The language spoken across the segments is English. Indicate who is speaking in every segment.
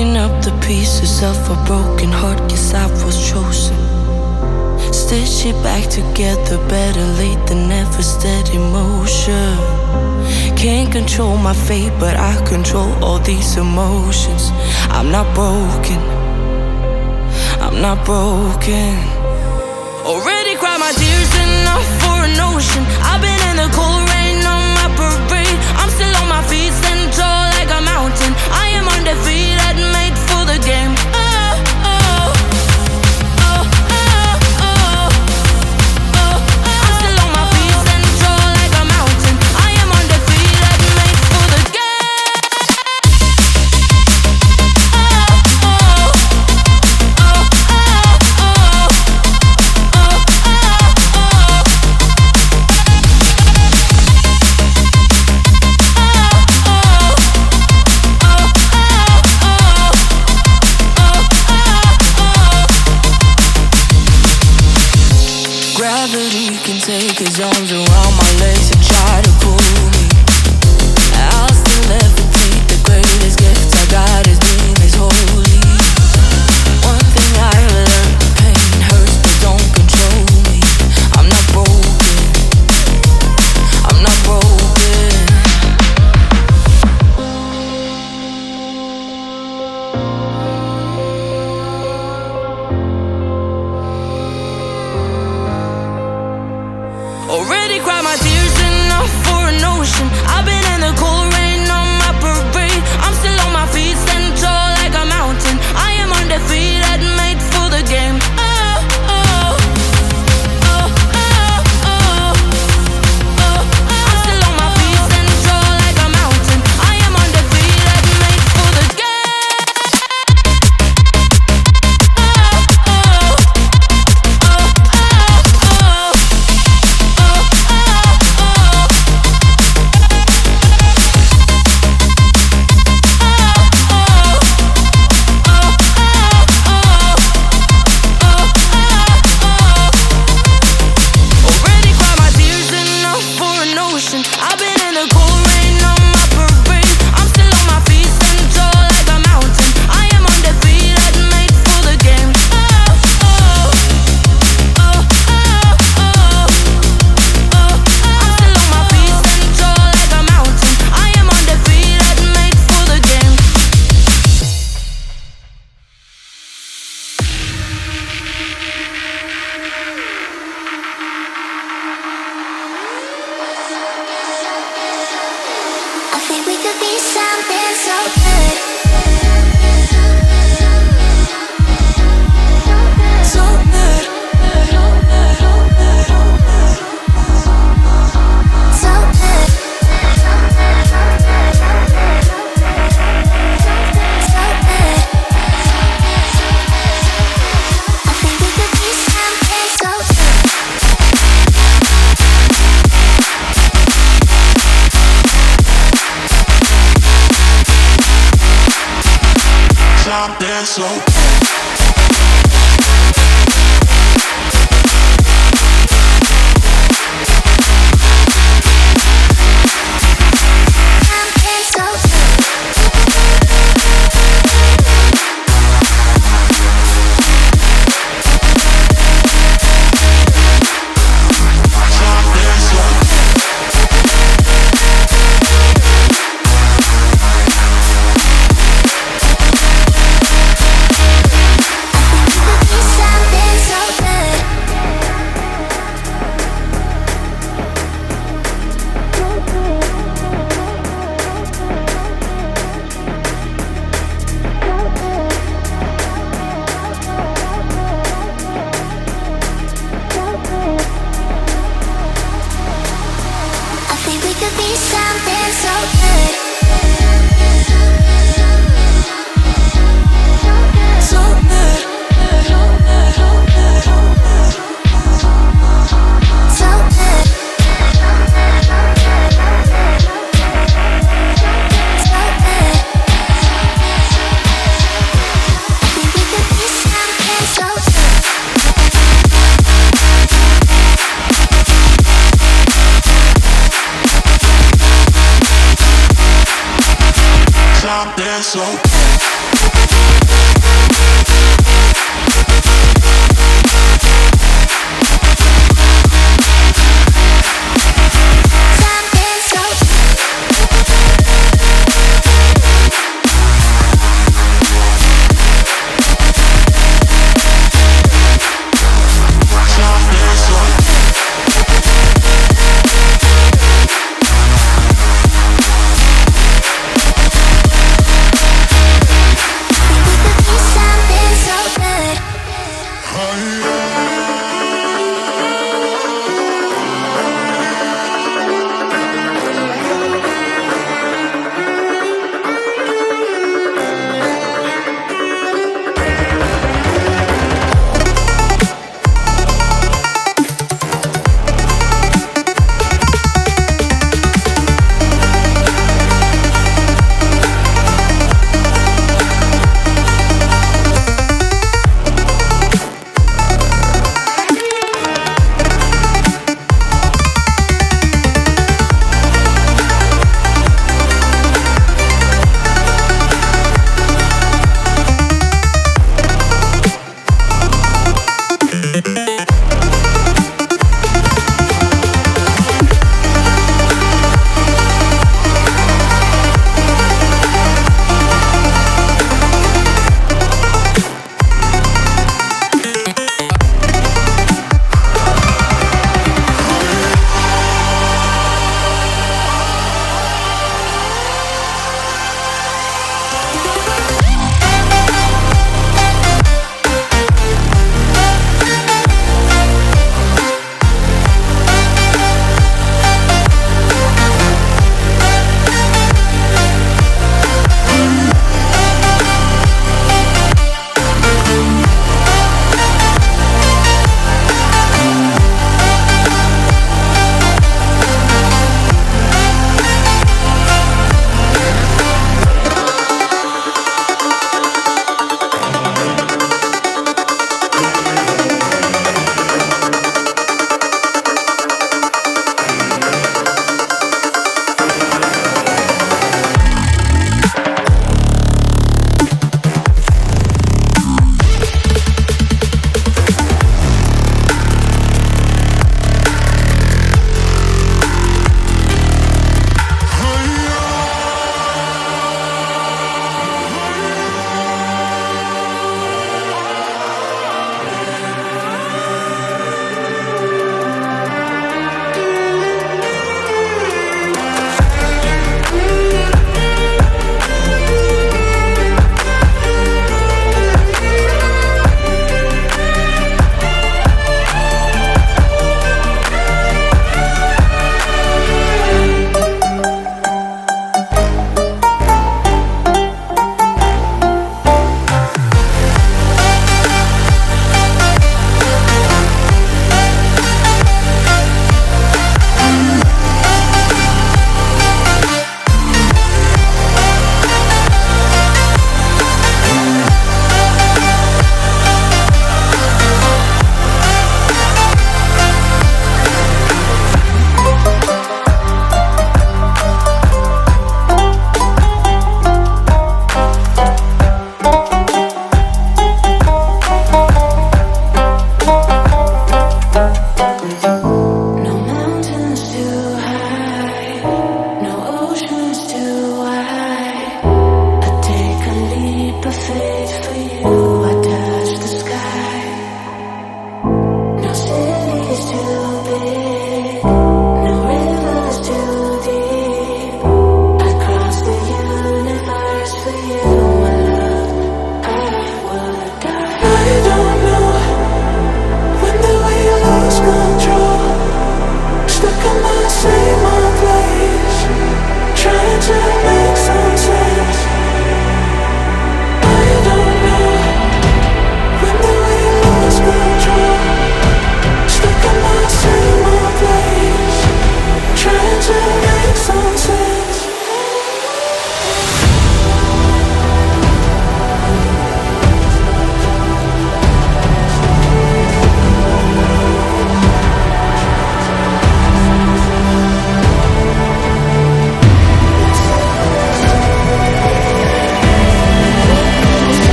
Speaker 1: Picking up the pieces of a broken heart, guess I was chosen. Stitch it back together, better late than never, steady motion. Can't control my fate, but I control all these emotions. I'm not broken, I'm not broken. Already cried my tears enough for an ocean. I've been in the cold rain on my parade. I'm still on my feet, stand tall like a mountain. I am undefeated, made for the game. Oh, oh, oh, oh, oh, oh. I'm still on my feet, stand tall like a mountain. I am undefeated, made for the game. Oh, oh, oh, oh, oh, oh, Gravity can take his arms around my legs and try to pull me. I'll still levitate. The greatest gift I got is being is holy. One thing I learned, pain hurts but don't control me. I'm not broken, I'm not broken. Already cried my tears enough for an ocean. I've been in the cold rain on my parade. I'm still on my feet, stand tall like a mountain. I am undefeated, made for the game. Oh, oh, oh, oh, oh, oh. I'm still on my feet, stand tall like a mountain. I am undefeated, made for the game. Oh, oh, oh, oh, oh. Already cried my tears enough for an ocean. I've been in the cold rain on my parade. I'm still on my feet, stand tall like a mountain. I am undefeated, made for the game. Oh, oh, oh, oh, oh, oh. I'm still on my feet, stand tall like a mountain. I am undefeated, made for the game.
Speaker 2: I think we could be something so good. So good. So good. So good. I think we could be something so good.
Speaker 3: Something so
Speaker 2: Something so good.
Speaker 3: something so
Speaker 2: Something so good. I think we could be something so good. So good. So good. So good. I think we could be something so good.
Speaker 3: something so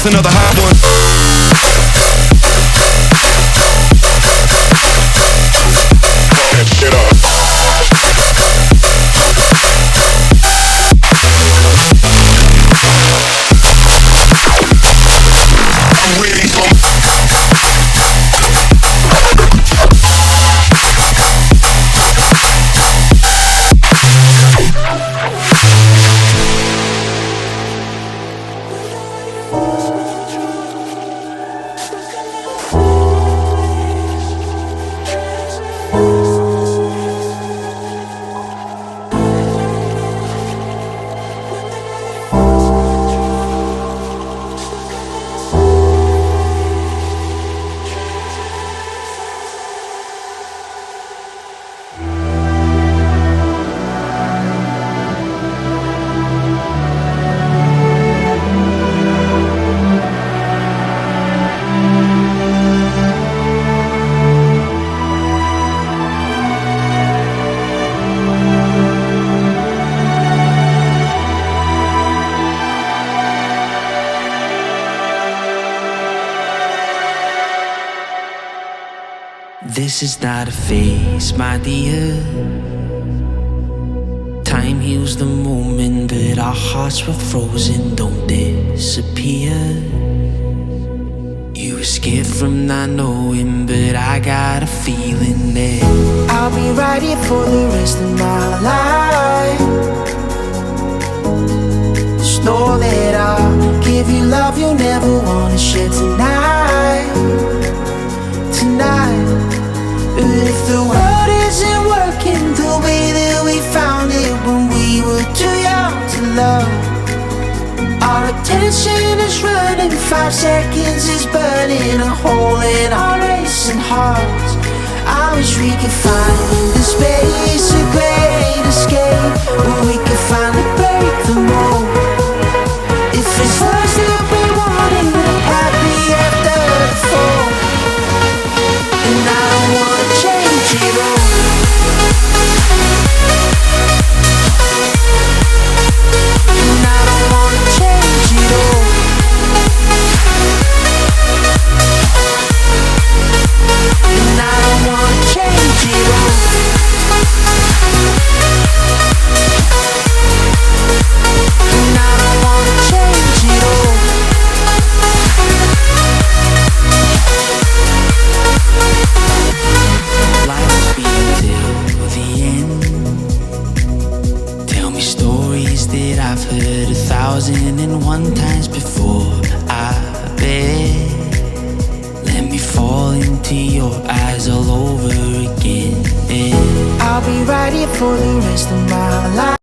Speaker 4: It's another hot one. Get up.
Speaker 1: This is not a phase, my dear. Time heals the moment, but our hearts were frozen, don't disappear. You were scared from not knowing, but I got a feeling that I'll be right here for the rest of my life. Just know that I'll give you love you'll never wanna share tonight. Tonight. But if the world isn't working the way that we found it when we were too young to love, our attention is running, 5 seconds is burning a hole in our racing hearts. I wish we could find the space, a great escape, where we could finally break the mold. If it's us that we wanted, happy after the fall. And I don't wanna change it all. And I don't wanna change it all. And I don't wanna change it all. And I don't wanna change it all. Life will be till the end. Tell me stories that I've heard 1,001 times before. I bet. Let me fall into your eyes all over again. I'll be right here for the rest of my life.